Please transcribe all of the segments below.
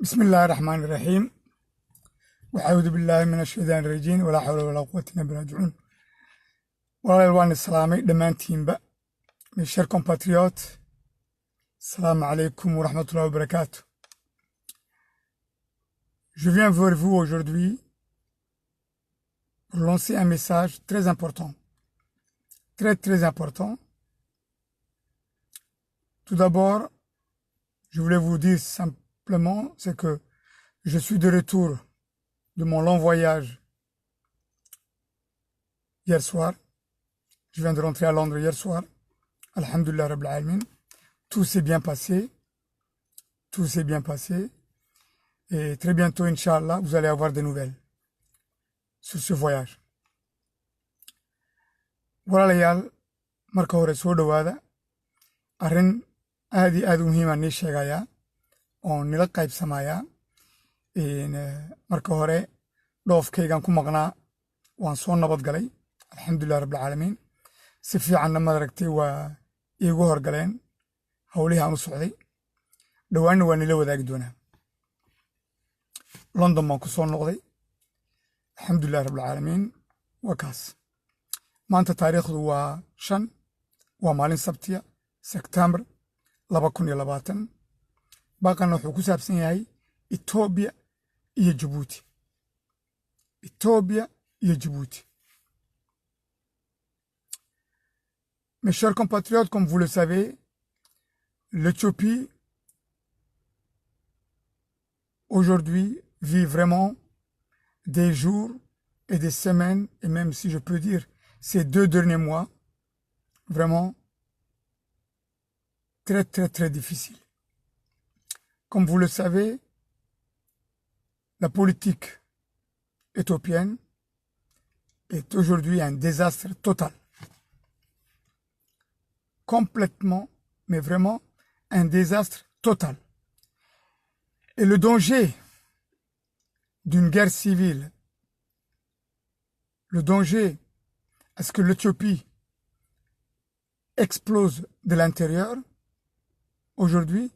بسم الله الرحمن الرحيم وأعوذ بالله من الشيطان الرجيم ولا حول ولا قوة إلا بالله راجعون والوان السلامي دمانتين با mes chers compatriotes السلام عليكم ورحمة الله وبركاته. Je viens vers vous aujourd'hui pour lancer un message très important, très important. Tout d'abord, je voulais vous dire simplement, c'est que je suis de retour de mon long voyage hier soir. Je viens de rentrer à Londres hier soir. Alhamdulillah Rabbil Alamin. Tout s'est bien passé. Tout s'est bien passé. Et très bientôt, Inch'Allah, vous allez avoir des nouvelles sur ce voyage. walaalayaal marka hore soo dhowaada arrin aad iyo aad u muhiimaan nii sheegayaa oo nila qaybsamayaa marka hore dhoofkaygan ku maqnaa waan soo nabad galay alxamdulilah rabbilcaalamiin si fiicanna madaragtay waa iigu horgaleen howlihii aan u socday dhowaanna waa nila wadaagi doonaa london baan ku soo noqday alxamdulilah rabbilcaalamiin waa kaas maanta taariikhdu waa 5 waa maalin sabtiya September 2020 baaqana wuxuu ku saabsan yahay Ethiopia iyo Djibouti. Ethiopia iyo Djibouti. Mes chers compatriotes, comme vous le savez, l'Éthiopie aujourd'hui vit vraiment des jours et des semaines, et même si je peux dire ces 2 derniers mois, vraiment très difficiles. Comme vous le savez, la politique éthiopienne est aujourd'hui un désastre total. Complètement, mais vraiment un désastre total. Et le danger d'une guerre civile, le danger à ce que l'Éthiopie explose de l'intérieur, aujourd'hui,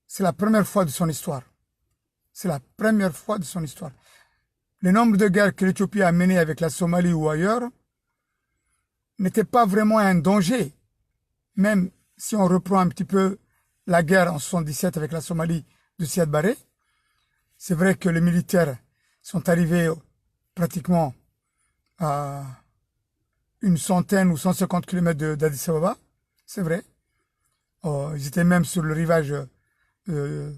c'est la première fois de son histoire. C'est la première fois de son histoire. Le nombre de guerres que l'Éthiopie a menées avec la Somalie ou ailleurs n'était pas vraiment un danger. Même si on reprend un petit peu la guerre en 77 avec la Somalie de Siad Barre, c'est vrai que les militaires sont arrivés pratiquement à une centaine ou 150 km d'Addis Ababa, c'est vrai. Ils étaient même sur le rivage de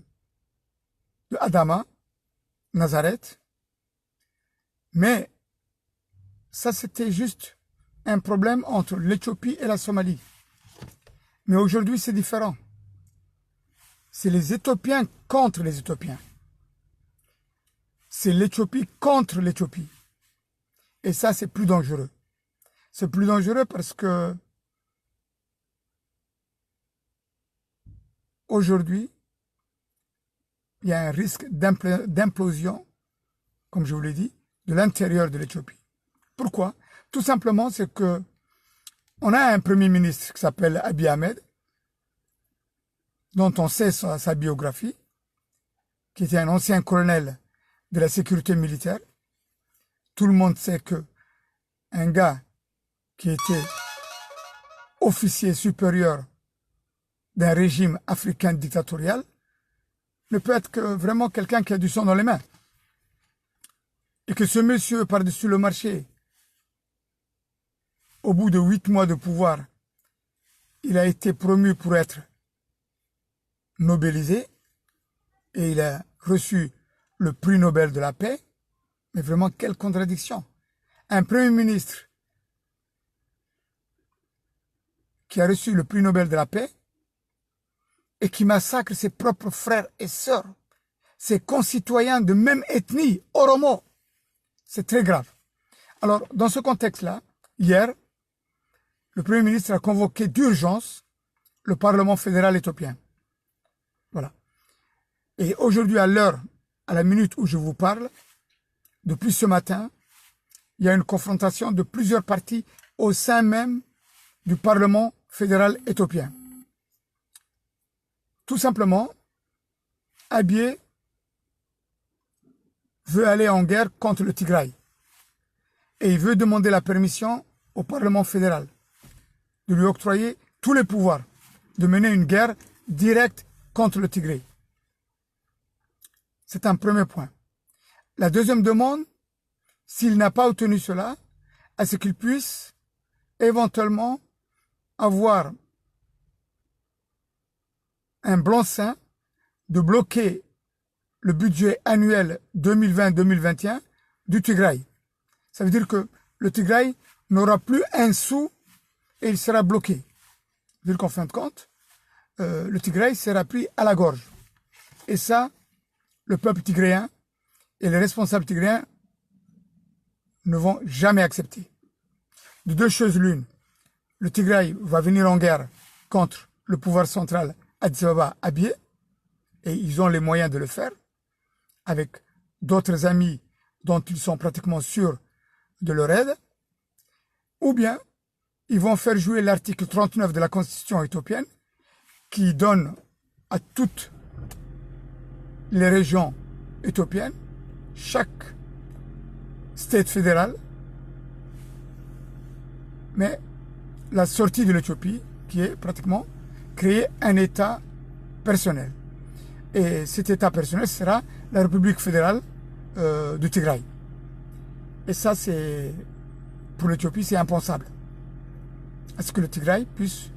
Adama, Nazareth. Mais ça, c'était juste un problème entre l'Éthiopie et la Somalie. Mais aujourd'hui, c'est différent. C'est les Éthiopiens contre les Éthiopiens. C'est l'Éthiopie contre l'Éthiopie. Et ça, c'est plus dangereux. C'est plus dangereux parce que aujourd'hui, il y a un risque d'implosion, comme je vous l'ai dit, de l'intérieur de l'Éthiopie. Pourquoi? Tout simplement, c'est que on a un premier ministre qui s'appelle Abiy Ahmed, dont on sait sa biographie, qui était un ancien colonel de la sécurité militaire. Tout le monde sait que un gars qui était officier supérieur d'un régime africain dictatorial ne peut être que vraiment quelqu'un qui a du sang dans les mains. Et que ce monsieur, par-dessus le marché, au bout de 8 mois de pouvoir, il a été promu pour être nobelisé et il a reçu le prix Nobel de la paix. Mais vraiment, quelle contradiction! Un premier ministre qui a reçu le prix Nobel de la paix et qui massacre ses propres frères et sœurs, ses concitoyens de même ethnie, Oromo. C'est très grave. Alors, dans ce contexte-là, hier, le Premier ministre a convoqué d'urgence le Parlement fédéral éthiopien. Voilà. Et aujourd'hui, à l'heure, à la minute où je vous parle, depuis ce matin, il y a une confrontation de plusieurs partis au sein même du Parlement fédéral éthiopien. Tout simplement, Abiy veut aller en guerre contre le Tigray. Et il veut demander la permission au Parlement fédéral de lui octroyer tous les pouvoirs, de mener une guerre directe contre le Tigray. C'est un premier point. La deuxième demande, s'il n'a pas obtenu cela, à ce qu'il puisse éventuellement avoir un blanc-seing de bloquer le budget annuel 2020-2021 du Tigray. Ça veut dire que le Tigray n'aura plus un sou et il sera bloqué. Vu qu'en fin de compte, le Tigray sera pris à la gorge. Et ça, le peuple tigrayen et les responsables tigrayens ne vont jamais accepter. De deux choses l'une, le Tigray va venir en guerre contre le pouvoir central Addis Ababa Abiy, et ils ont les moyens de le faire, avec d'autres amis dont ils sont pratiquement sûrs de leur aide, ou bien ils vont faire jouer l'article 39 de la Constitution éthiopienne qui donne à toutes les régions éthiopiennes, chaque state fédéral, mais la sortie de l'Éthiopie qui est pratiquement créer un État personnel. Et cet État personnel sera la République fédérale du Tigray. Et ça, c'est pour l'Éthiopie, c'est impensable. Est-ce que le Tigray puisse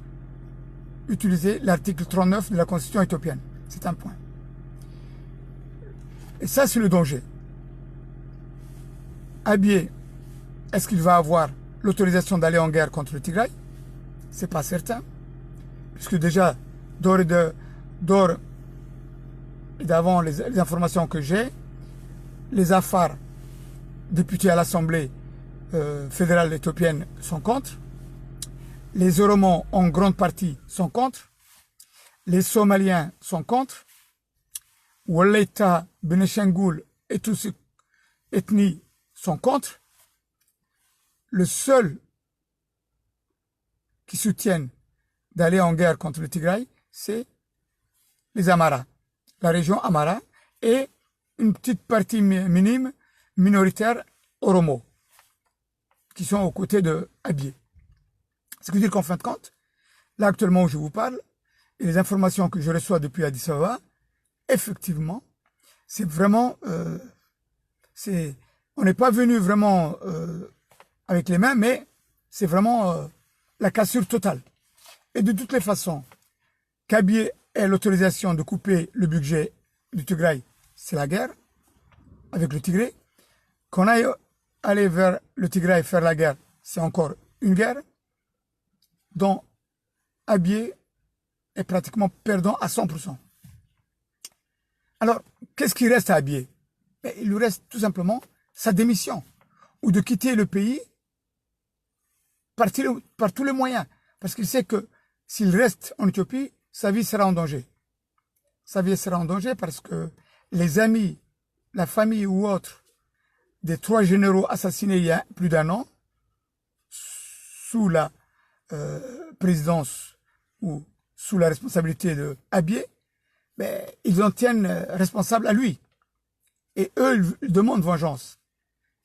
utiliser l'article 39 de la Constitution éthiopienne? C'est un point. Et ça, c'est le danger. Abiy, est-ce qu'il va avoir l'autorisation d'aller en guerre contre le Tigray? C'est pas certain. Puisque déjà, d'or et d'avant les informations que j'ai, les Afars, députés à l'Assemblée fédérale éthiopienne, sont contre. Les Oromos, en grande partie, sont contre. Les Somaliens sont contre. Walaita, Beneshangul et toutes ces ethnies sont contre. Le seul qui soutiennent d'aller en guerre contre le Tigray, c'est les Amara, la région Amara, et une petite partie minime, minoritaire, Oromo, qui sont aux côtés de Abiy. Ce qui veut dire qu'en fin de compte, là actuellement où je vous parle, et les informations que je reçois depuis Addis Ababa, effectivement, c'est vraiment, on n'est pas venu vraiment avec les mains, mais c'est vraiment la cassure totale. Et de toutes les façons, qu'Abiy ait l'autorisation de couper le budget du Tigray, c'est la guerre avec le Tigray. Qu'on aille aller vers le Tigray faire la guerre, c'est encore une guerre dont Abiy est pratiquement perdant à 100%. Alors, qu'est-ce qui reste à Abiy? Il lui reste tout simplement sa démission ou de quitter le pays par tous les moyens. Parce qu'il sait que s'il reste en Éthiopie, sa vie sera en danger. Sa vie sera en danger parce que les amis, la famille ou autres des 3 généraux assassinés il y a plus d'1 an, sous la présidence ou sous la responsabilité de Abiy, ben, ils en tiennent responsable à lui. Et eux, ils demandent vengeance.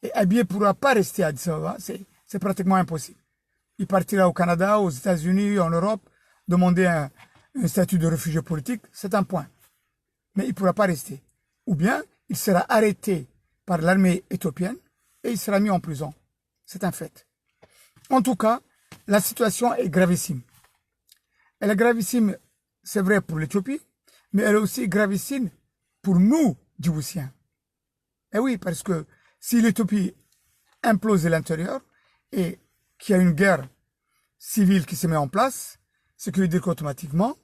Et Abiy ne pourra pas rester à Addis Ababa, c'est pratiquement impossible. Il partira au Canada, aux États-Unis, en Europe, demander un statut de réfugié politique, c'est un point. Mais il ne pourra pas rester. Ou bien, il sera arrêté par l'armée éthiopienne et il sera mis en prison. C'est un fait. En tout cas, la situation est gravissime. Elle est gravissime, c'est vrai pour l'Éthiopie, mais elle est aussi gravissime pour nous, Djiboutiens. Et oui, parce que si l'Éthiopie implose de l'intérieur et qu'il y a une guerre civile qui se met en place, ce qui veut dire qu'automatiquement,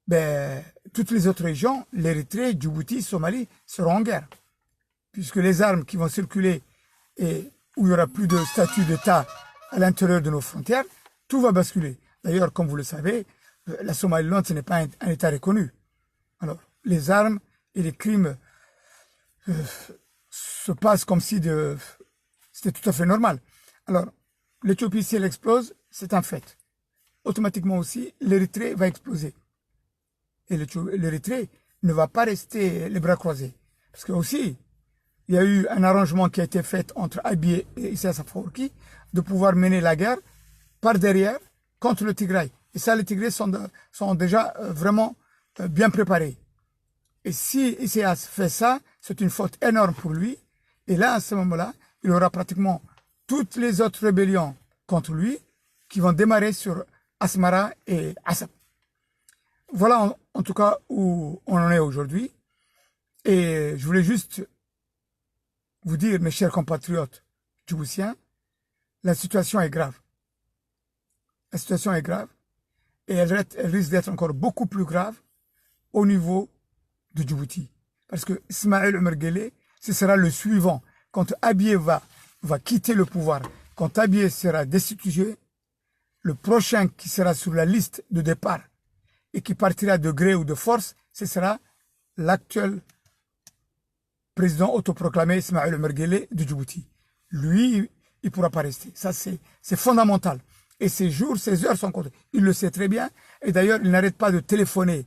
ben, toutes les autres régions, l'Érythrée, Djibouti, Somalie, seront en guerre. Puisque les armes qui vont circuler et où il n'y aura plus de statut d'État à l'intérieur de nos frontières, tout va basculer. D'ailleurs, comme vous le savez, la Somaliland, ce n'est pas un État reconnu. Alors, les armes et les crimes se passent comme si c'était tout à fait normal. Alors, l'Éthiopie, si elle explose, c'est un fait. Automatiquement aussi, l'Érythrée va exploser. Et l'Érythrée ne va pas rester les bras croisés. Parce que aussi, il y a eu un arrangement qui a été fait entre Abiy et Isaias Afwerki de pouvoir mener la guerre par derrière contre le Tigray. Et ça, les Tigrays sont déjà vraiment bien préparés. Et si Isaias fait ça, c'est une faute énorme pour lui. Et là, à ce moment-là, il aura pratiquement toutes les autres rébellions contre lui qui vont démarrer sur Asmara et Assab. Voilà en tout cas où on en est aujourd'hui. Et je voulais juste vous dire, mes chers compatriotes djiboutiens, la situation est grave. La situation est grave et elle risque d'être encore beaucoup plus grave au niveau de Djibouti. Parce que Ismaël Omar Guelleh, ce sera le suivant. Quand Abiy va quitter le pouvoir, quand Abiy sera destitué, le prochain qui sera sur la liste de départ et qui partira de gré ou de force, ce sera l'actuel président autoproclamé Ismaël Omar Guelleh de Djibouti. Lui, il ne pourra pas rester. Ça, c'est fondamental. Et ses jours, ses heures sont comptés. Il le sait très bien. Et d'ailleurs, il n'arrête pas de téléphoner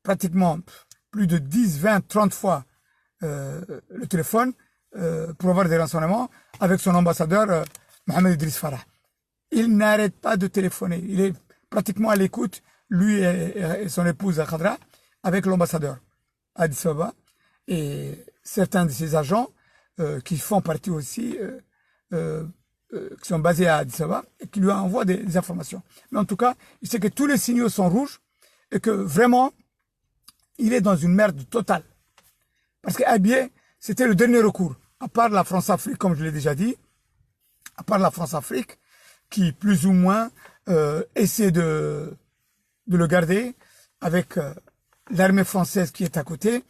pratiquement plus de 10, 20, 30 fois le téléphone pour avoir des renseignements avec son ambassadeur Mohamed Idriss Farah. Il n'arrête pas de téléphoner. Il est pratiquement à l'écoute, lui et son épouse Khadra, avec l'ambassadeur à Addis Ababa. Et certains de ses agents qui font partie aussi, qui sont basés à Addis Ababa, et qui lui envoient des informations. Mais en tout cas, il sait que tous les signaux sont rouges et que vraiment, il est dans une merde totale. Parce qu'Abiy, c'était le dernier recours. À part la France-Afrique, comme je l'ai déjà dit, à part la France-Afrique, qui plus ou moins essaie de le garder avec l'armée française qui est à côté.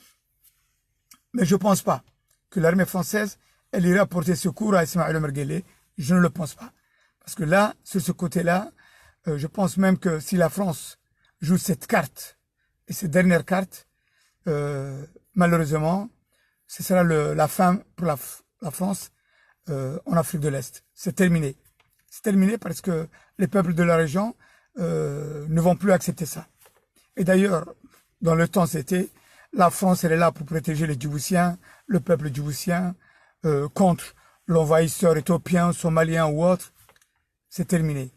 Mais je ne pense pas que l'armée française, elle ira porter secours à Ismaël Omar Guelleh. Je ne le pense pas. Parce que là, sur ce côté-là, je pense même que si la France joue cette carte, et cette dernière carte, malheureusement, ce sera la fin pour la France en Afrique de l'Est. C'est terminé. C'est terminé parce que les peuples de la région ne vont plus accepter ça. Et d'ailleurs, dans le temps, c'était la France, elle est là pour protéger les Djiboutiens, le peuple djiboutien, contre l'envahisseur éthiopien, somalien ou autre. C'est terminé.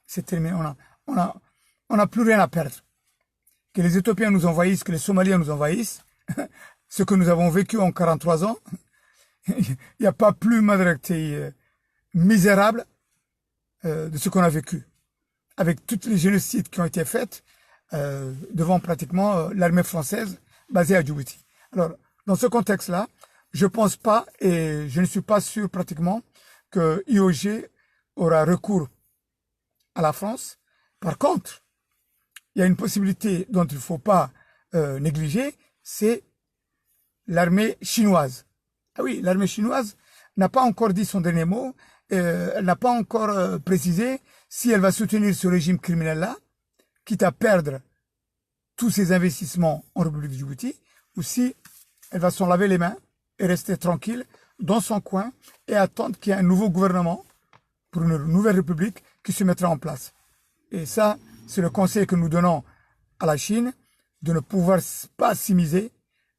C'est terminé. On n'a plus rien à perdre. Que les Éthiopiens nous envahissent, que les Somaliens nous envahissent, ce que nous avons vécu en 43 ans, il n'y a pas plus misérable de ce qu'on a vécu. Avec toutes les génocides qui ont été faits devant pratiquement l'armée française basée à Djibouti. Alors, dans ce contexte-là, je ne pense pas, et je ne suis pas sûr pratiquement, que IOG aura recours à la France. Par contre, il y a une possibilité dont il ne faut pas négliger, c'est l'armée chinoise. Ah oui, l'armée chinoise n'a pas encore dit son dernier mot, elle n'a pas encore précisé si elle va soutenir ce régime criminel-là, quitte à perdre tous ses investissements en République de Djibouti, ou si elle va s'en laver les mains et rester tranquille dans son coin et attendre qu'il y ait un nouveau gouvernement pour une nouvelle république qui se mettra en place. Et ça, c'est le conseil que nous donnons à la Chine, de ne pouvoir pas s'immiscer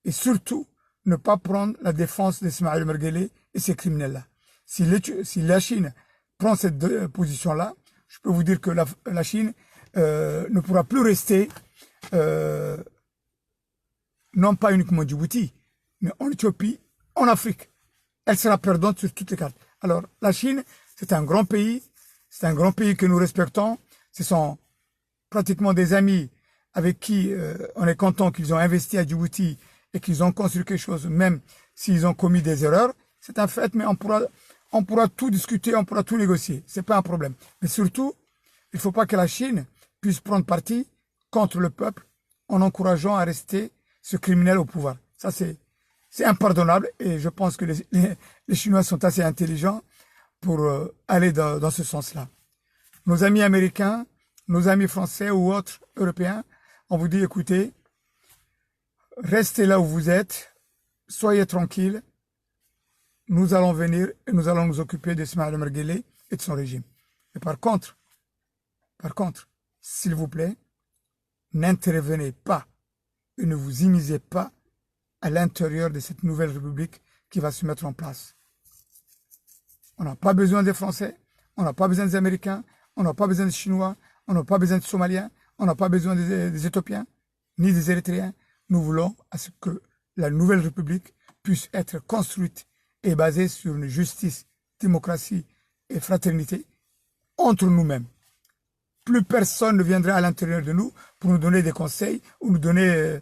et surtout ne pas prendre la défense d'Ismaël Merguele et ces criminels-là. Si la Chine prend cette position-là, je peux vous dire que la Chine ne pourra plus rester, non pas uniquement en Djibouti, mais en Éthiopie, en Afrique. Elle sera perdante sur toutes les cartes. Alors, la Chine, c'est un grand pays que nous respectons. Ce sont pratiquement des amis avec qui on est content qu'ils ont investi à Djibouti et qu'ils ont construit quelque chose, même s'ils ont commis des erreurs. C'est un fait, mais on pourra tout discuter, on pourra tout négocier. C'est pas un problème. Mais surtout, il ne faut pas que la Chine puisse prendre parti contre le peuple en encourageant à rester ce criminel au pouvoir. Ça, c'est impardonnable et je pense que les Chinois sont assez intelligents pour aller dans ce sens-là. Nos amis américains, nos amis français ou autres européens, on vous dit, écoutez, restez là où vous êtes, soyez tranquilles, nous allons venir et nous allons nous occuper d'Ismaël Merguele et de son régime. Et par contre, s'il vous plaît, n'intervenez pas et ne vous immiscez pas à l'intérieur de cette nouvelle république qui va se mettre en place. On n'a pas besoin des Français, on n'a pas besoin des Américains, on n'a pas besoin des Chinois, on n'a pas besoin des Somaliens, on n'a pas besoin des Éthiopiens, ni des Érythréens. Nous voulons à ce que la nouvelle république puisse être construite et basée sur une justice, démocratie et fraternité entre nous-mêmes. Plus personne ne viendra à l'intérieur de nous pour nous donner des conseils ou nous donner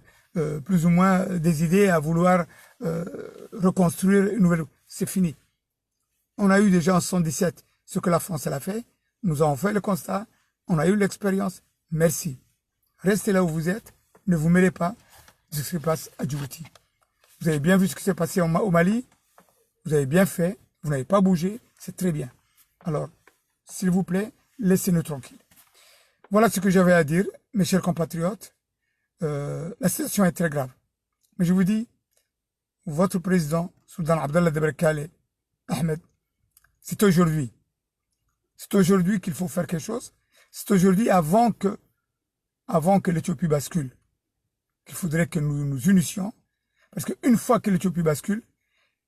plus ou moins des idées à vouloir reconstruire une nouvelle. C'est fini. On a eu déjà en 1977 ce que la France a fait. Nous avons fait le constat. On a eu l'expérience. Merci. Restez là où vous êtes. Ne vous mêlez pas de ce qui se passe à Djibouti. Vous avez bien vu ce qui s'est passé au Mali. Vous avez bien fait. Vous n'avez pas bougé. C'est très bien. Alors, s'il vous plaît, laissez-nous tranquilles. Voilà ce que j'avais à dire, mes chers compatriotes. La situation est très grave. Mais je vous dis, votre président, Sultan Abdallah de Berkane Ahmed, c'est aujourd'hui. C'est aujourd'hui qu'il faut faire quelque chose. C'est aujourd'hui, avant que l'Éthiopie bascule, qu'il faudrait que nous nous unissions. Parce qu'une fois que l'Éthiopie bascule,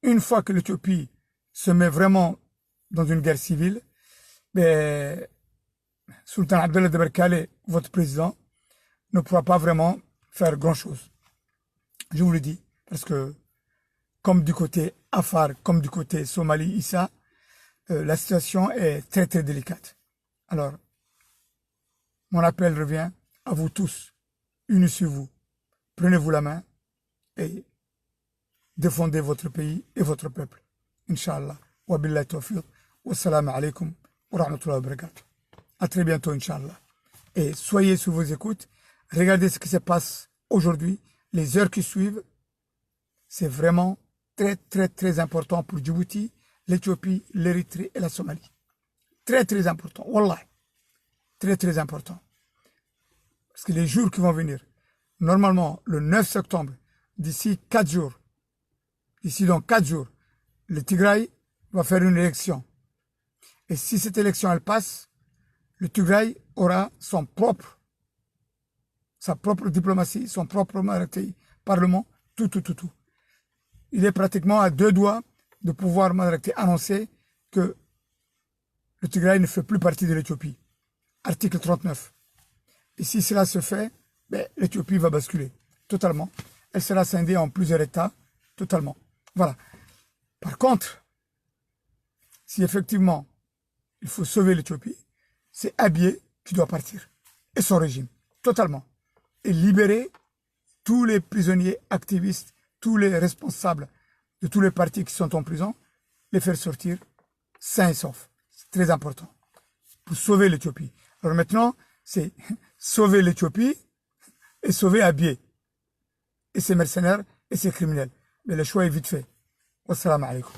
une fois que l'Éthiopie se met vraiment dans une guerre civile, ben, Sultan Abdallah de Berkane, votre président, ne pourra pas vraiment faire grand-chose. Je vous le dis, parce que comme du côté Afar, comme du côté Somalie, Issa, la situation est très très délicate. Alors, mon appel revient à vous tous. Unissez-vous, prenez-vous la main et défendez votre pays et votre peuple. Inch'Allah. Wa billahi tawfiq. Wassalamu alaikum wa rahmatullahi wa barakatuh. À très bientôt, Inch'Allah. Et soyez sur vos écoutes. Regardez ce qui se passe aujourd'hui. Les heures qui suivent, c'est vraiment très, très, très important pour Djibouti, l'Éthiopie, l'Érythrée et la Somalie. Très, très important. Wallah. Très, très important. Parce que les jours qui vont venir, normalement, le 9 septembre, d'ici 4 jours, d'ici dans 4 jours, le Tigray va faire une élection. Et si cette élection, elle passe, le Tigray aura sa propre diplomatie, son propre parlement, tout. Il est pratiquement à 2 doigts de pouvoir annoncer que le Tigray ne fait plus partie de l'Éthiopie. Article 39. Et si cela se fait, ben, l'Éthiopie va basculer totalement. Elle sera scindée en plusieurs États, totalement. Voilà. Par contre, si effectivement il faut sauver l'Éthiopie, c'est Abiy qui doit partir. Et son régime, totalement. Et libérer tous les prisonniers activistes, tous les responsables de tous les partis qui sont en prison, les faire sortir sains et saufs. C'est très important. Pour sauver l'Éthiopie. Alors maintenant, c'est sauver l'Éthiopie et sauver Abiy. Et ses mercenaires et ses criminels. Mais le choix est vite fait. Wassalamu alaikum.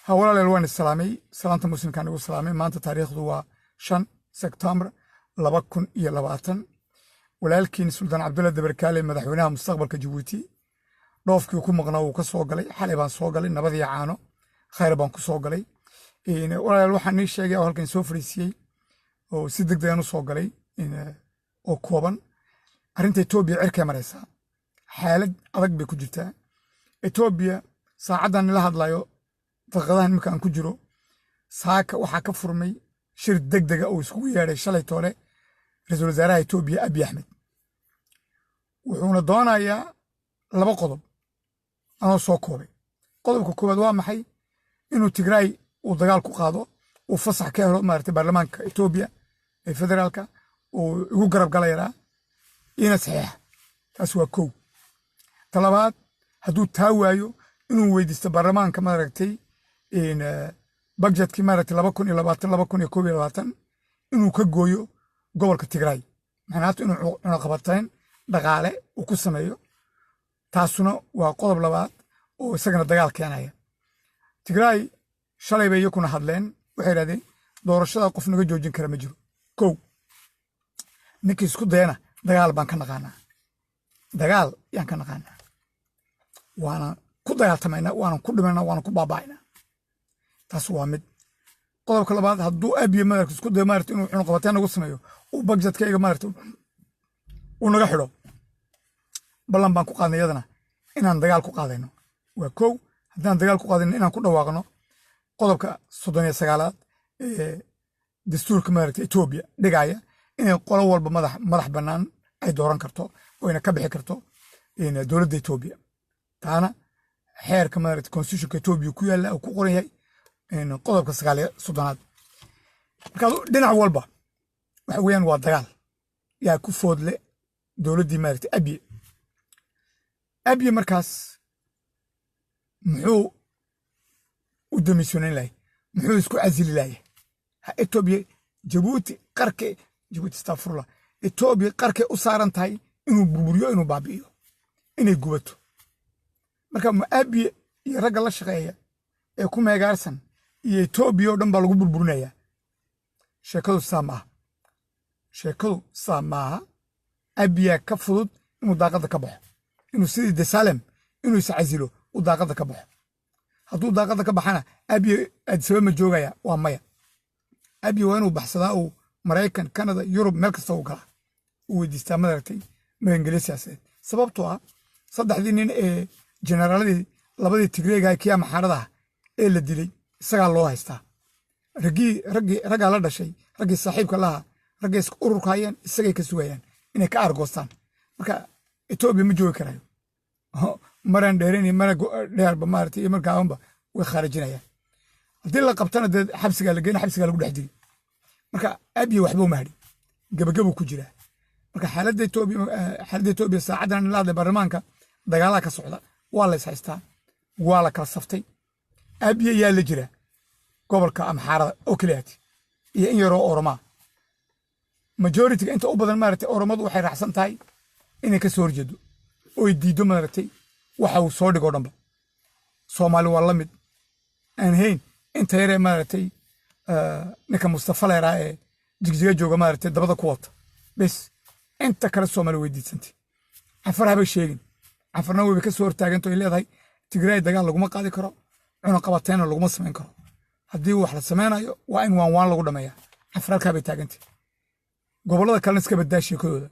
هؤلاء الألوان السلامي سلامة مسلم كان يقول سلامي ما أنت تاريخ ذو 5 سبتمبر 2020 ولكن سلطان عبد الله دبركالي مدحونها مستقبل كجيبوتي dhoofkii ku maqnaa wuu ka soo galay xalay baan soo galay nabadii caano khayr baan ku soo galay walaal waxaan nii sheegay oo halkan soo fariisiyey oo si degdeg ah u soo galay oo kooban arrinta Ethiopia cirka maraysa xaalad adag bay ku jirtaa Ethiopia saacadan la hadlayo daqiiqadahan marka aan ku jiro saaka waxa ka furmay shir degdeg ah oo isku yeeray shalay toole ra'iisul wasaaraha Ethiopia Abiy Ahmed wuxuuna doonayaa laba qodob anoo soo koobay qodobka koowaad waa maxay inuu Tigray uu dagaal ku qaado uu fasax ka helo maartay baarlamaanka Ethiopia ee federaalka uu ugu garab galayraa ina saxiix taas waa koow talabaad hadduu taa waayo inuu weydiisto baarlamaanka maaragtay budgetkii maaragtay 2020 inuu ka gooyo gobolka Tigray macnaheedu inuu cunaqabateyn dhaqaale uu ku sameeyo taasuna waa qodob labaad oo isagana dagaal keenaya Tigray shalay bay kuna hadleen waxay yiraahdeen doorashada qof naga joojin kara ma jiro koow ninkii isku dayana dagaal baan ka naqaanaa dagaal yaan ka naqaanaa waana ku dagaaltamayna waana ku dhimanaa waana ku baabaa'inaa taas waa mid qodobka labaad hadduu Abiy maaragtay isku dayo maaragtay inuu cunaqabateyn nagu sameeyo uu budgetkayga maaragtay uu naga xidho ballan baan ku qaadnay yadana inaan dagaal ku qaadayno waa koow haddaan dagaal ku qaadayno inaan ku dhawaaqno qodobka 39aad ee dastuurka maaragtay Ethiopia dhigaya inay qolo walba madax bannaan ay dooran karto oo ina ka bixi karto dowladda Ethiopia taana xeerka maaragtay constitutionka Ethiopia ku yaala oo ku qoran yahay qodobka 39aad marka dhinac walba waxa weeyaan waa dagaal yaa ku foodle dowladdii maaragtay Abiy markaas muxuu u damiisanayn lahay muxuu isku casili lahay Ethiopia Djibouti qarke Djibouti astaghfirullah Ethiopia qarke u saaran tahay inuu burburiyo inuu baabi'iyo inay gubato marka Abiy iyo ragga la shaqeeya ee ku meegaarsan iyo Ethiopia oo dhan baa lagu burburinayaa sheekadu saamaha Abiy ka fudud inuu daaqada ka baxo inuu sidii Desalem inuu is casilo uu daaqada ka baxo hadduu daaqada ka baxana Abiy adsaba ma joogaya waa maya Abiy waa inuu baxsadaa uu Mareykan Canada Yurub meel kasta uu galaa uu weydiistaa maaragtay maangelisaased sababtoo ah saddexdii nin ee generaaladii labadii Tigreega kiya maxarada ee la dilay isagaa loo haystaa raggaa la dhashay raggii saaxiibka lahaa raggay ururka hayeen isagay ka sugayaan inay ka argoostaan marka Ethiopia ma joogi karayo maran dheereen mara dheerba maartay iyo markaanba way kharijinayaan hadii la qabtana dad xabsiga la geeyay xabsiga lagu dhaxdiyay marka Abiy waxba ma hadhin gabagabo ku jira marka xaaladda Ethiopia saacadan la hadlay baarlamaanka dagaala ka socda waa la haystaa waa la kala saftay Abiy yaa la jira gobolka Amxaarada oo kaliyaati iyo in yaro Oroma majority inta u badan maartay Oromadu waxay raacsan tahay inay ka soo horjeedo oo diido maartay waxa uu soo dhigo dhanba Soomaali waa la mid aan hayn inta yare maartay ninka Mustafa Leeraa ee jigjiga jooga maartay dabada ku wata bas inta kale Soomaali weydiisantay afar sheegin afarna way ka soo hortaaganto ay leedahay Tigray dagaal laguma qaadi karo cunaqabateyn laguma sameyn karo haddii wax la sameynayo waa in waan lagu dhameeyaa afarka bay taagantay gobolada kale iska badaa sheekadooda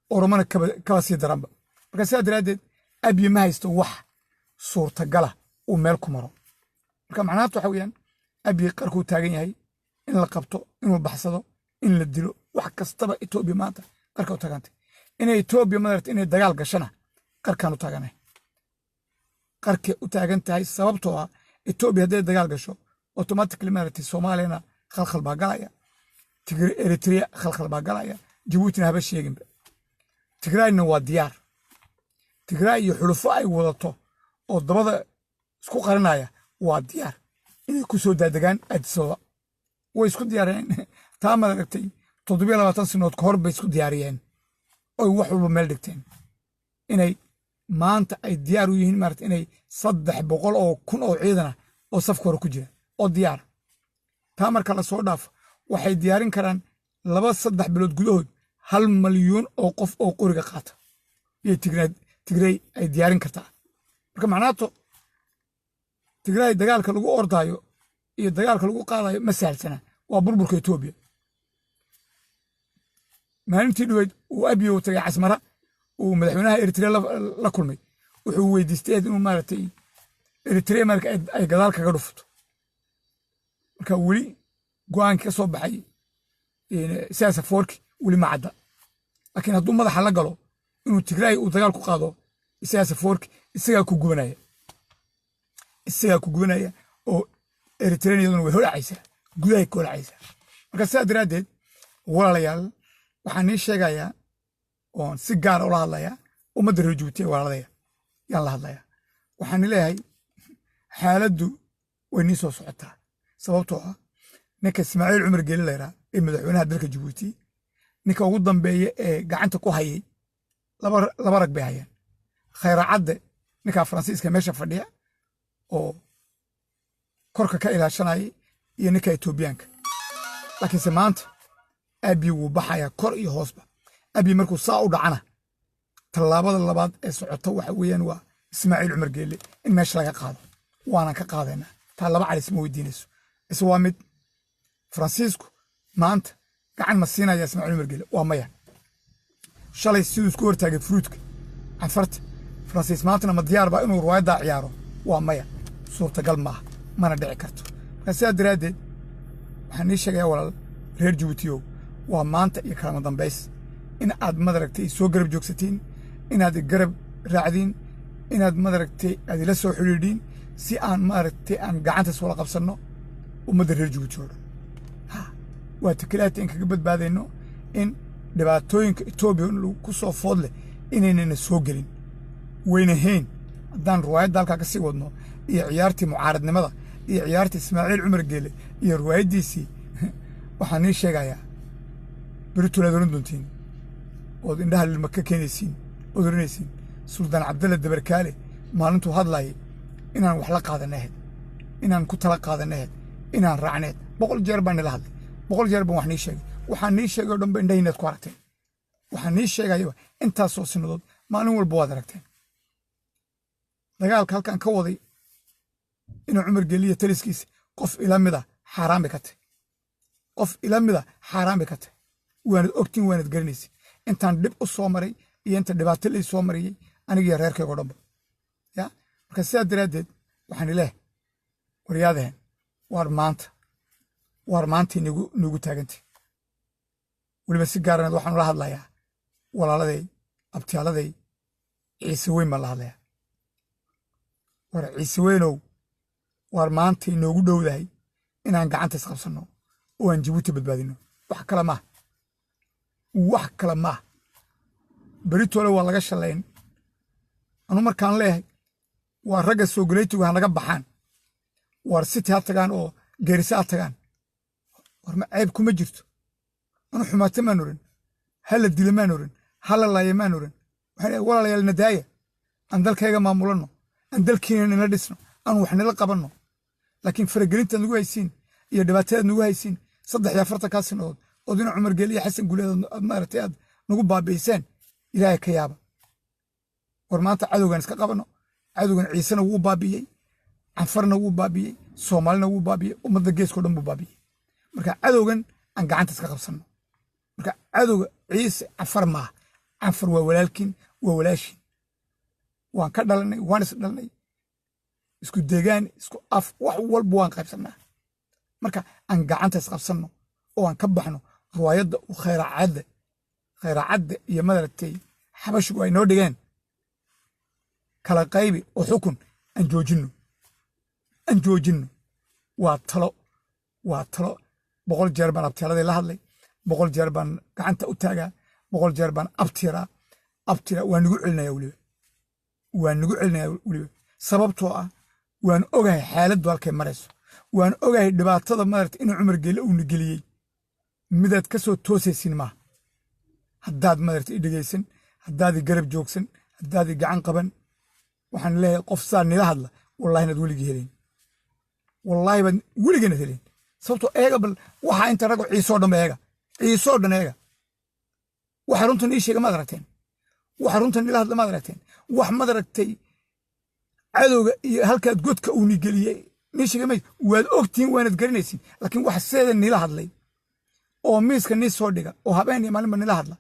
Oromana kaba sii daranba marka sidaa daraadeed Abiy ma haysto wax suurtagala uu meel ku maro marka macnaheedu waxa weeyaan Abiy qarku taagan yahay in la qabto inuu baxsado in la dilo wax kastaba Ethiopia maanta qarka u taagantay inay Ethiopia maartay inay dagaal gashana qarkan u taaganay qarka u taagan tahay sababtoo ah Ethiopia haday dagaal gasho automatically maartay Soomaaliya khalkhal baa galaya Eritrea khalkhal baa galaya Djibouti haba sheegin Tigrayna waa diyaar Tigray iyo xulufo ay wadato oo dabada isku qarinaya waa diyaar inay ku soo daadagaan Addis Ababa way isku diyaareen taa maaragtay 27 sanadood ka hor bay isku diyaariyeen oo wax walba meel dhigteen inay maanta ay diyaar u yihiin maaragtay inay 300 oo kun oo ciidan ah oo safka hore ku jira oo diyaar taa marka la soo dhaafo waxay diyaarin karaan 2-3 bilood gudahood 1 milyan oo qof oo qoriga qaata iyo Tigray ay diyaarin kartaa marka macnaheedu tigraay dagaalka lagu ordaayo iyo dagaalka lagu qaadayo ma sahalsana waa burburka Itoobiya maalintii dhaweyd uu Abiy u tagay Casmara uu madaxweynaha Eritrea la kulmay wuxuu weydiistay inuu maartay Eritrea marka ay gadaal kaga dhufto marka wali go'aan ka soo baxay siyaasa foorki wali ma cadda laakiin hadduu madaxa la galo inuu tigraay uu dagaal ku qaado siyaasa foorki isagaa ku gubanaya oo Eritreaniyaduna way holacaysaa gudahay ka holacaysaa marka sidaa daraaddeed walaalayaal waxaan nii sheegayaa oon si gaar ula hadlayaa ummadda reer Jabuuti walaaladaya yaan la hadlayaa waxaan leeyahay xaaladdu way nii soo socotaa sababtoo ah ninka Ismaaciil Cumar Geele la yiraahdo ee madaxweynaha dalka Jabuuti ninka ugu dambeeya ee gacanta ku hayay laba rag bay hayeen Khayraacadde ninka Faransiiska meesha fadhiya oo korka ka ilaashanayay iyo ninka Itoobiyaanka laakiinse maanta Abiy wuu baxayaa kor iyo hoosba Abiy markuu saa u dhacana tallaabada labaad ee socota waxa weeyaan waa Ismaaciil Cumar Geele in meesha laga qaado waana ka qaadayna taa laba calis ma weydiinayso iswa mid Faransiisku maanta gacan ma siinaya Ismaaciil Cumar Geele waa maya shalay siduu isku hortaagay fruutka anfarta Faransiis maantana ma diyaar baa inuu ruwaayada ciyaaro waa maya suurtagal maaha mana dhici karto marka sidaa daraaddeed waxaan ii sheegayaa walaal reer Jabuutiyow waa maanta iyo kala dambays in aad madaragtay soo garab joogsatiin inaad garab raacdiin inaad madaragtay aad ila soo xiriidin si aan maaragtay aan gacanta soo la qabsano ummadda reer Jabuuti oo dhan waa takalaad in kaga badbaadayno in dhibaatooyinka Itoobiya ku soo foodle inaynana soo gelin weynahayn haddaan ruwaayadda halkaa ka sii wadno iyo ciyaartii mucaaradnimada iyo ciyaartii Ismaaciil Cumar Geele iyo ruwaayaddiisii waxaan ii sheegayaa beritoolaad oran doontiin ood indhaha lilma ka keenaysiin ood oranaysiin Suldaan Cabdalle Dabarkaale maalintuu hadlayay inaan wax la qaadanayd inaan ku tala qaadanayd inaan raacneed 100 jeer baan nila hadlay 100 jeer baan wax nii sheegay waxaan nii sheegay oo dhan ba indhahiinaad ku aragteen waxaan nii sheegaya intaasoo sinadood maalin walba waad aragteen dagaalka halkan ka waday inuu Cumar Geele iyo taliskiisa qof ila mid ah xaraam bay ka tahay qof ila mid ah xaraam bay ka tahay waanad ogtiin waanad garanaysi intaan dib u soo maray iyo inta dhibaato la soo mariyay aniga iyo reerkayga oo dhanba ya marka sidaa daraaddeed waxaan ilaahay waryaadeen war maanta nagu taagantay weliba si gaaranaad waxaan la hadlayaa walaaladay abtiyaaladay ciise weyn baan la hadlayaa war ciise weynow war maanta inoogu dhowdahay inaan gacanta isqabsanno oo aan Jabuuti badbaadino wax kale ma beritoole waa laga shalayn anu markaan leeyahay waa ragga soo galaytigu ha naga baxaan war city ha tagaan oo Geerisa ha tagaan war ma ceeb kuma jirto anu xumaata maan oran hala dila maan oran hala laaya maan oran waxaan walaalayaal nadaaya aan dalkayga maamulano aan dalkeena ina dhisno aan wax nala qabanno laakiin faragelinta nagu haysiin iyo dhibaatada nagu haysiin 43 ka sanadood oo dina Cumar Geele iyo Xasan Guuleed maartay aad nagu baabiiseen ilaahay ka yaaba war maanta cadowgan iska qabano cadowgan ciisana wuu baabiyay anfarna wuu baabiyay Soomaalina wuu baabiyay ummadda geesko dhan buu baabiyay marka cadowgan aan gacanta iska qabsano marka cadowga ciise anfar ma anfar waa walaalkiin waa walaashin waan ka dhalanay waan is dhalanay isku deegaan isku af wax walba waan qaybsanaa marka aan gacanta is qabsano oo aan ka baxno ruwaayadda u khayraacadda iyo madaragtay xabashigu ay noo dhigeen kala qaybi oo xukun aan joojinno waa talo 100 jeer baan abtiyaaladay la hadlay 100 jeer baan gacanta u taagaa 100 jeer baan abtira waa nagu celinayaa weliba sababtoo ah waan ogahay xaaladdu halkay marayso waan ogahay dhibaatada maaragtay inuu Cumar Geele uu nigeliyey midaad ka soo toosaysin maaha haddaad maaragtay dhegaysan haddaad garab joogsan haddaad gacan qaban waxaan leeyahay qof saa nila hadla wallahi inaad weligii helayn wallahi baad weligeena helayn sababtoo eega bal waxaa inta rag ciisoo dhan eega waxa runtan ii sheega maad aragteen waxa runtan nila hadla maad aragteen wax maad aragtay cadowga iyo halkaad godka uu nigeliyey niishiga may waad ogtiin waanad garanaysin laakiin wax seeda nila hadlay oo miiska nii soo dhiga oo habeen iyo maalinba nila hadla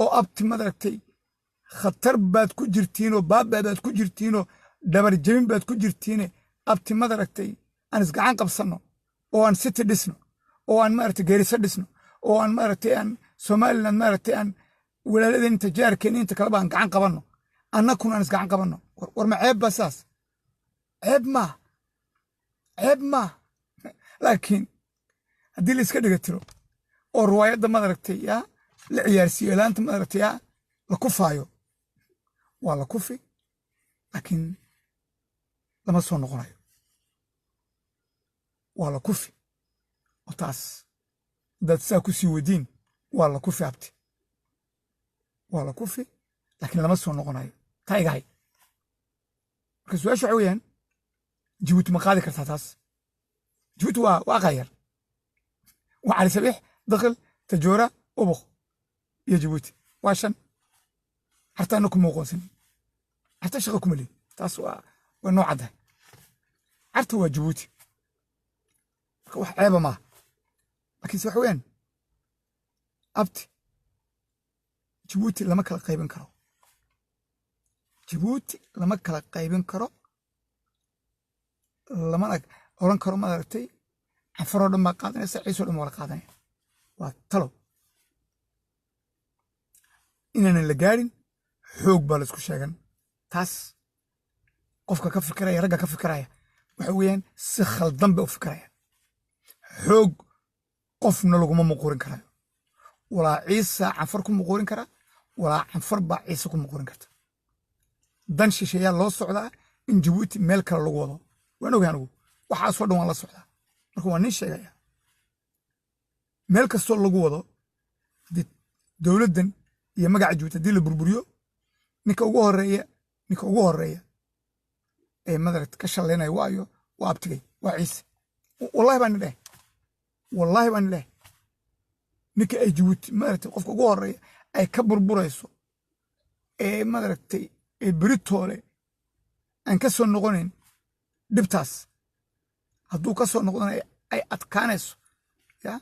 oo abti madaragtay khatar baad ku jirtiinoo baabaa baad ku jirtiinoo dhabar jebin baad ku jirtiine abti madaragtay aan isgacan qabsanno oo aan city dhisno oo aan maaragtay geeriso dhisno oo aan maaragtay aan somaliland maaragtay aan walaaladeen inta jaarkeen inta kaleba aan gacan qabanno annakuna aan isgacan qabanno war ma ceeb baa saas ceeb maa laakiin haddii la iska dhiga tiro oo riwaayadda madaragtay yaa la ciyaarsiiyo ilaanta madaragtay yaa la kufaayo waa la kufi laakiin lama soo noqonayo waa la kufi oo taas dad saa ku sii wadiin waa la kufi abti waa la kufi laakiin lama soo noqonayo taa igahay marka su-aasha waxa weeyaan jabuuti ma qaadi kartaa taas jabuuti waa qayar waa cali sabiix dakhil tajoora ubuq iyo jabuuti waa 5 hartaana kuma aqoonsan harta shaqo kuma leeyahay taas waa nooc cadda harta waa jabuuti marka wax ceeba ma laakiin waxa weeyaan abti jabuuti lama kala qaybin karo jabuuti lama kala qaybin karo lama oran karo maaragtay afaro dhan baa qaadanaysa ciiso dhan wala qaadanaya waa talo inaan la gaarin xoog baa la isku sheegan taas qofka ka fikiraya ragga ka fikiraya waxa weeyaan si khaldan bay u fikiraya xoog qofna laguma muquurin karayo walaa ciisa canfar ku muquurin kara walaa canfar baa ciise ku muquurin karta dan shisheeyaa loo socdaa in jabuuti meel kale lagu wado waan ogahay anigu waxaasoo dhan waan la socdaa marka waan nin sheegaya meel kastoo lagu wado haddii dowladdan iyo magaca jabuuti haddii la burburiyo ninka ugu horeeya ee madaragta ka shalaynaya waayo waa abtigay waa ciise wallahi baan idhahay ninka ay jabuuti maaragtay qofka ugu horeeya ay ka burburayso ee maaragtay ee beritoole aan ka soo noqonayn dhibtaas hadduu ka soo noqonayo ay adkaanayso ya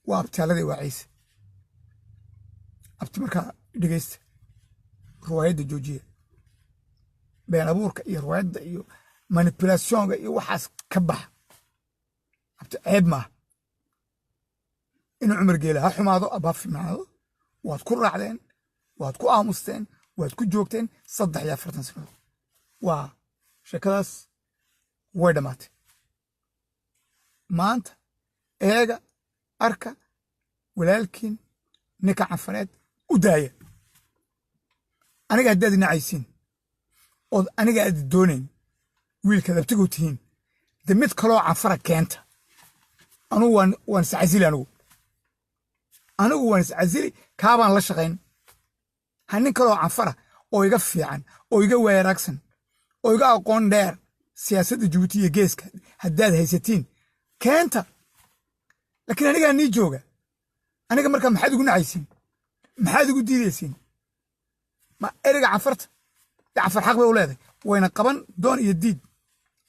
waa abtaaladii waa ciise abti markaa dhegeysta riwaayadda joojiya been abuurka iyo riwaayadda iyo manipulationka iyo waxaas ka baxa abti ceeb maaha inuu cumar geela ha xumaado abaa fiicnaado waad ku raacdeen waad ku aamusteen waad ku joogteen 43 sano waa sheekadaas way dhamaatay maanta eega arka walaalkiin ninka canfareed u daaya aniga haddaad nacaysiin ood aniga aad doonayn wiilkaad abtigu tihiin de mid kaloo canfara keenta anugu waan iscasili anigu waan iscasili kaabaan la shaqayn ha nin kaloo canfara oo iga fiican oo iga weeraagsan oo iga aqoon dheer siyaasadda jabuuti iyo geeska haddaad haysatiin keenta laakiin anigaa nii jooga aniga markaa maxaad igu nacaysiin maxaad igu diidaysiin ma ereyga canfarta canfar xaq bay u leedahay wayna qaban doon iyo diid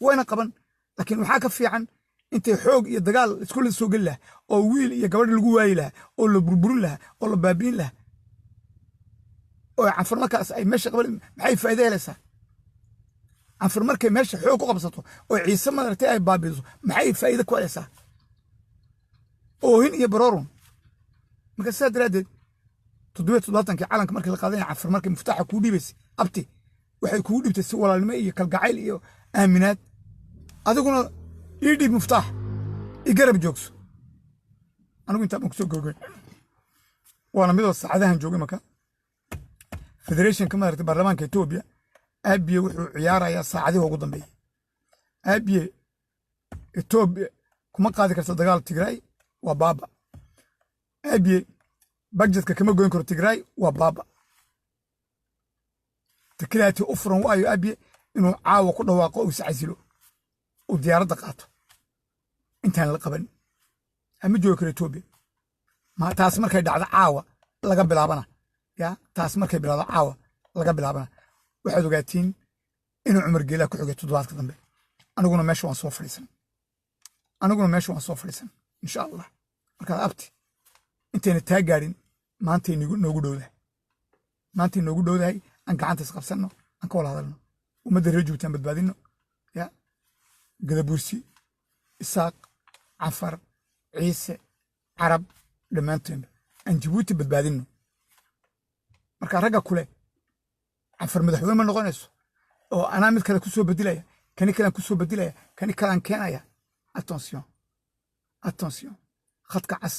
wayna qaban laakiin waxaa ka fiican intay xoog iyo dagaal isku la soo geli lahaa oo wiil iyo gabadh lagu waayi lahaa oo la burburin lahaa oo la baabiin lahaa oo canfar markaas ay meesha qaban maxay faa'iido helaysaa canfar markay meesha xoog ku qabsato oo ciise madaragtay ay baabiiso maxay faa'iido ku helaysaa oohin iyo baroorun marka sidaa daraaddeed 77 calanka markii la qaadanaya canfar markay muftaaxa kuu dhiibaysay abti waxay kugu dhibtay si walaalnimo iyo kalgacayl iyo aaminaad adiguna ii dhiib muftaax i garab joogso anigu intaa baan kusoo gabagabay waana midoo saacadahan joogay marka federationka madaragtay baarlamaanka Itoobiya aabiye wuxuu ciyaarayaa saacadihii ugu dambeeyay aabiye Itoobiya kuma qaadi karto dagaal Tigray waa baaba aabiye budgetka kama goyn karo Tigray waa baaba takiraati u furan waayo aabiye inuu caawa ku dhawaaqo oo iscasilo oo diyaaradda qaato intaan la qaban ama joogo karo Itoobiya ma taas markay dhacdo caawa laga bilaabana ya taas markay bilaado caawa laga bilaabana waxaad ogaatiin inuu cumar geelaa ku xigay toddobaadka dambe aniguna meesha waan soo fadhiisan insha allah markaad abti intayna taa gaadhin maantay noogu dhowdahay aan gacanta isqabsanno aan ka wala hadalno ummadda reer Jabuuti aan badbaadino ya gadabuursi isaaq cafar ciise carab dhammaanteen aan Jabuuti badbaadino marka ragga kule cafar madaxweyne ma noqonayso oo anaa mid kale ku soo bedilaya kani kale ku soo bedilaya kani kale aan keenaya attention khadka cas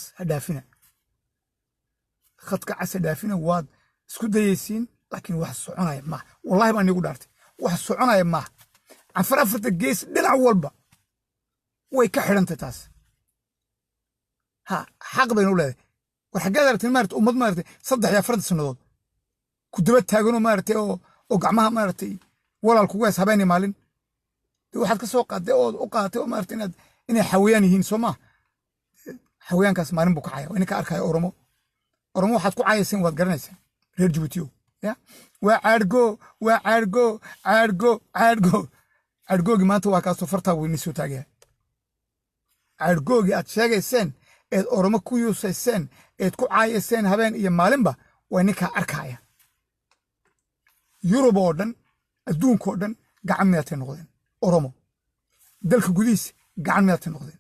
ha dhaafina waad isku dayaysiin laakiin wax soconaya ma wallahi baan igu dhaartay wax soconaya ma cafar afarta gees dhinac walba way ka xidhantay taas xaq baynu leedahay war xaggeed aragtay maaragtay ummad maaragtay 3 sannadood ku daba taaganoo maaragtay oo gacmaha maaragtay walaal kugu hees habeenii maalin waxaad ka soo qaaday oo u qaadatay oo maaragtay inay xawayaan yihiin soo maaha xawayaankaas maalin buu kacaya waa ninka arkaya oromo waxaad ku caayaysan waad garanaysaan reer Jabuutiyo ya waa caadhgoogi maanta waa kaasoo fartaa weyni soo taagaya caadhgoogi aad sheegayseen eed oromo ku yuusayseen eed ku caayayseen habeen iyo maalinba waa ninkaa arkaya yurub oo dhan adduunka oo dhan gacan miyaatay noqdeen oromo dalka gudihiisa gacan miyaatay noqdeen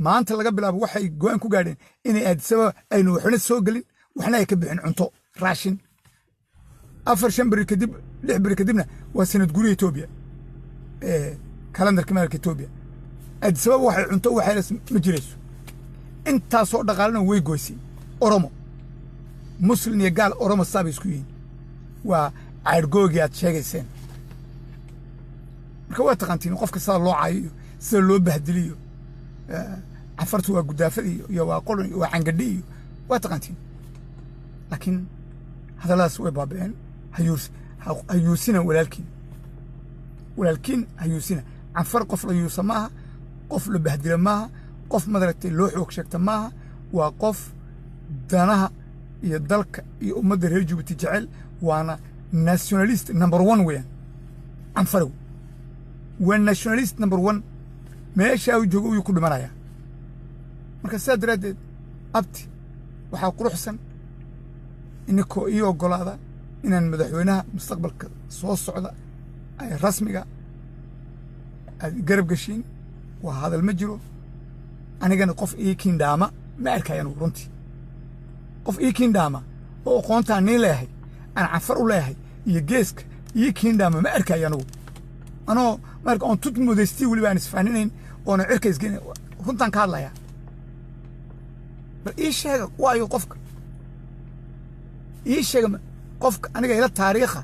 maanta laga bilaabo waxay go'aan ku gaadheen inay aadisaba aynu waxna soo gelin waxna ay ka bixin cunto raashin 4 beri kadib 6 beri kadibna waa sanad guriga Itoobiya kalendarka maalka Itoobiya aadisaba waxay cunto waxay ma jirayso intaasoo dhaqaalana way goysay oromo muslim iyo gaal oromo saabay isku yihiin waa caadhgoogi aad sheegayseen marka waa taqaantiin qofka sida loo caayo sida loo bahdiliyo cafartu waa gudaafadii iyo waa qolon iyo waa cangadhi iyo waa taqaantiin laakiin hadalladaas way baaba'een hayuusina walaalkiin hayuusina cafar qof la yuusa maaha qof la bahdila maaha qof madaragtay loo xoog sheegta maaha waa qof danaha iyo dalka iyo ummadda reer Jabuuti jecel waana nationalist number 1 weeyaan canfarow waa nationalist number 1 meesha uu joogo uu ku dhimanaya marka sidaa daraaddeed abti waxaa quruxsan inkoo ii ogolaada inaan madaxweynaha mustaqbalka soo socda ay rasmiga aad garab gashiin waa hadal ma jiro anigana qof ii kindhaama ma arkayaan runtii qof ii kindhaama oo aqoontaan nii leeyahay aan cafar u leeyahay iyo geeska ii kindhaama ma arkayaan anoo marka on tut modestii weliba aan isfahaninayn oona cirka isgeyn runtaan ka hadlayaa bal ii sheega waayo qofka ii sheega qofka aniga ila taariikha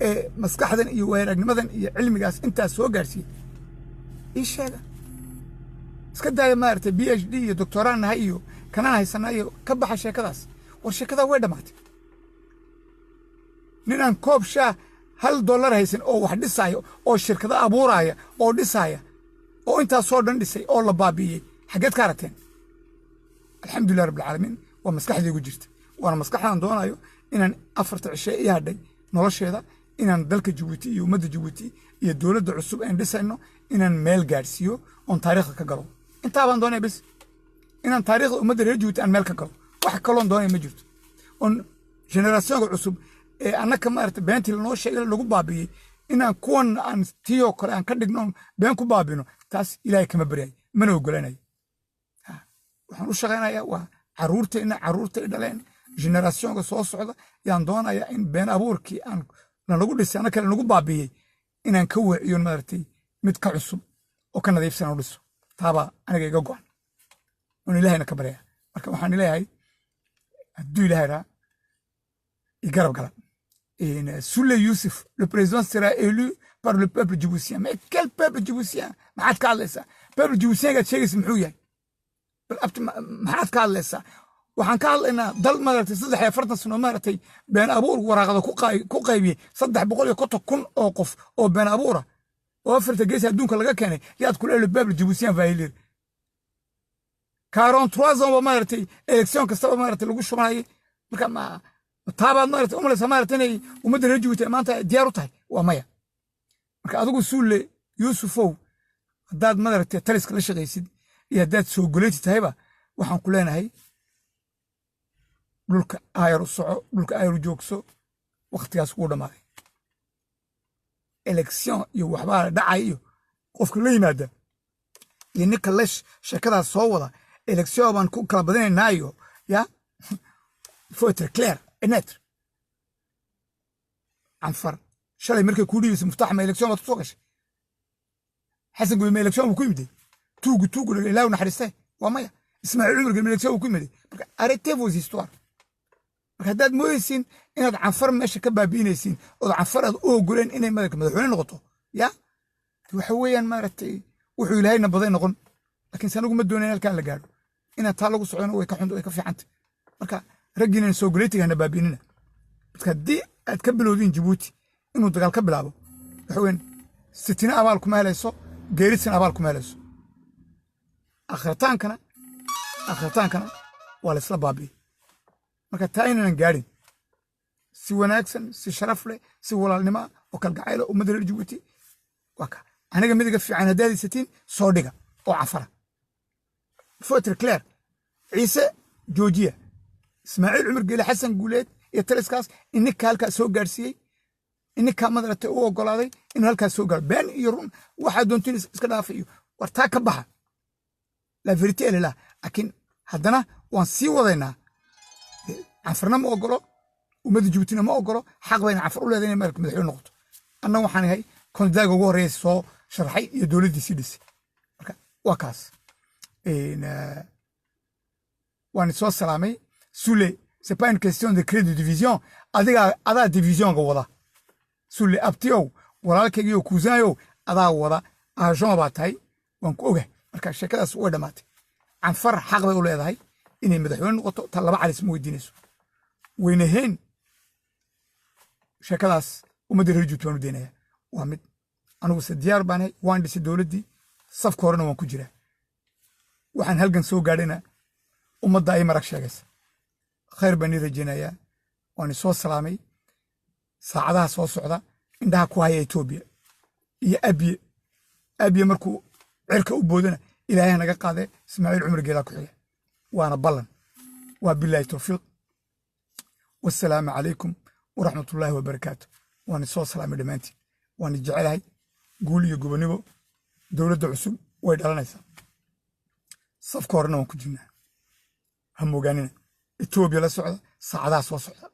ee maskaxdan iyo weerarnimadan iyo cilmigaas intaas soo gaarsiiyey ii sheega iska daaya maaragtay PhD iyo doctoraan nahay iyo kanaan haysanaa iyo ka baxa sheekadaas war sheekadaa way dhammaatay ninaan koob shaah $1 haysan oo wax dhisaayo oo shirkado abuuraya oo dhisaya oo intaasoo dhan dhisay oo la baabi'iyey xaggeed ka aragteen alxamdulilah rabbil caalamiin waa maskaxdaygu jirta waana maskaxdaan doonayo inaan 4 cishe ii hadhay nolosheeda inaan dalka Jabuuti iyo ummadda Jabuuti iyo dowladda cusub aan dhisayno inaan meel gaarsiiyo oon taariikhda ka galo intaa baan doonaya bas inaan taariikhda ummadda reer Jabuuti aan meel ka galo wax kaloon doonaya ma jirto on generationka cusub ee annaka maaragtay beentii lanoo sheegay lagu baabi'iyey inaan kuwan aan tiyo kale aan ka dhigno been ku baabino taas ilaahay kama baryay mana ogolanayo waxaan u shaqaynayaa waa carruurtay dhaleen generationka soo socda yaan doonayaa in been abuurkii aan lagu dhisay annaka lagu baabi'iyey inaan ka weeciyo maaragtay mid ka cusub oo ka nadiifsan u dhiso taaba aniga iga go'an on ilaahayna ka baryaya marka waxaan leeyahay hadduu ilaahay raa igarab gala Soule Youssouf, le président sera élu par le peuple djiboutien. Mais quel peuple djiboutien? Maxaad ka hadlaysaa? Peuple djiboutien gaad sheegaysa muxuu yahay? Bal abti maxaad ka hadlaysaa? waxaan ka hadlaynaa dal maaragtay 3 sano maaragtay been abuur waraaqada ku qaybiyey 350,000 oo qof oo been abuura oo afarta gees adduunka laga keenay yaad ku leeyahay peuple djiboutien va élire 43 ans maaragtay election kasta maaragtay lagu shumaayay marka ma taabaad maaragtay umaleesa maaragtay inay ummadda reer Jabuuti maanta diyaar u tahay waa maya marka adigu suule yuusufow haddaad madaragtay taliska la shaqaysid iyo haddaad soo goleyti tahayba waxaan ku leenahay dhulka aayar u soco dhulka aayar u joogso waqtigaas wuu dhammaaday election iyo waxbaa dhacay iyo qofka la yimaada iyo ninka la sheekadaas soo wada election baan ku kala badinaynaayo ya faut être clair et net عنفر شالي مركي كودي بس مفتاح ما إلكسيون ما تسوقش حسن قول ما إلكسيون بكوي مدي توقو لا ونحرسته وما اسمع عمر قول ما إلكسيون بكوي مدي أريتي فوز هيستوار هداد مويسين إن عنفر ماشي كبابين يسين أو عنفر أو قولين إني مالك مدحونين نغطو يا وحويا ما رتي وحول هاي نبضين نغن لكن سنقول مدونين الكان لقالو إن تالقوا صعون ويكحون ويكفي عنت مركا رجلين سوقريتي هنا بابيننا بتكدي أتكبلودين جيبوتي إنه دجال كبلابو حوين 60 أبالكم هاليسو جيرتين أبالكم هاليسو آخرتان كنا ولا سلبابي ما كتاين نجارين si wanaagsan si sharaf leh si walaalnimo oo kalgacayl oo madal Djibouti waka aniga midiga fiican hadaadisatiin soo dhiga oo cafara footr clair ciise joojiya ismaaciil umar geele xasan guuleed iyo taliskaas inka halka soo gaarsiiyay inka madarata uu ogolaaday in halka soo gaar been iyo run waxa doontiin iska dhaafiyo warta ka baxa la vérité elle est là laakiin haddana waan sii wadaynaa cafarna ma ogolo ومدى جبتنا ما أقرأ حق بين عفر ولا ذي مالك مدحون نقطة أنا وحنا هاي كنت ذاك جوه رئيس صو شرحي يدولي دي سيدس وكاس إن وان صو سلامي سولي c'est pas une question de créer de division ada division جوه سولي أبتيو ولا كيجيو كوزايو ada ولا أجمع باتاي وانكوجه مركز شكل أسود مات عفر حق بين ولا ذي إني مدحون نقطة طلب على اسمه الدينيسو وينهين شكلاس ومدير الجوتون ودينها وامد أنا وصل ديار بانه وان بس الدولة دي صف كورونا وان كجرا وحن هلجن سو قارنا ومد دائما ركشاجس خير بني رجينا وان سو سلامي ساعدها سو سعدا عندها كواهي إثيوبيا يا أبي مركو عركة وبودنا إلى هنا قاعدة اسماعيل عمر جلاك حيا وأنا بلن وبالله التوفيق والسلام عليكم ورحمة الله وبركاته وأنا صو سلام دمانتي وأنا جعلها قولي يقبنيبو دولة عسول ويدالنايسا صف كورنا وكجنا هم وقانينا إثيوبيا لا سعودة سعدها سو سعودة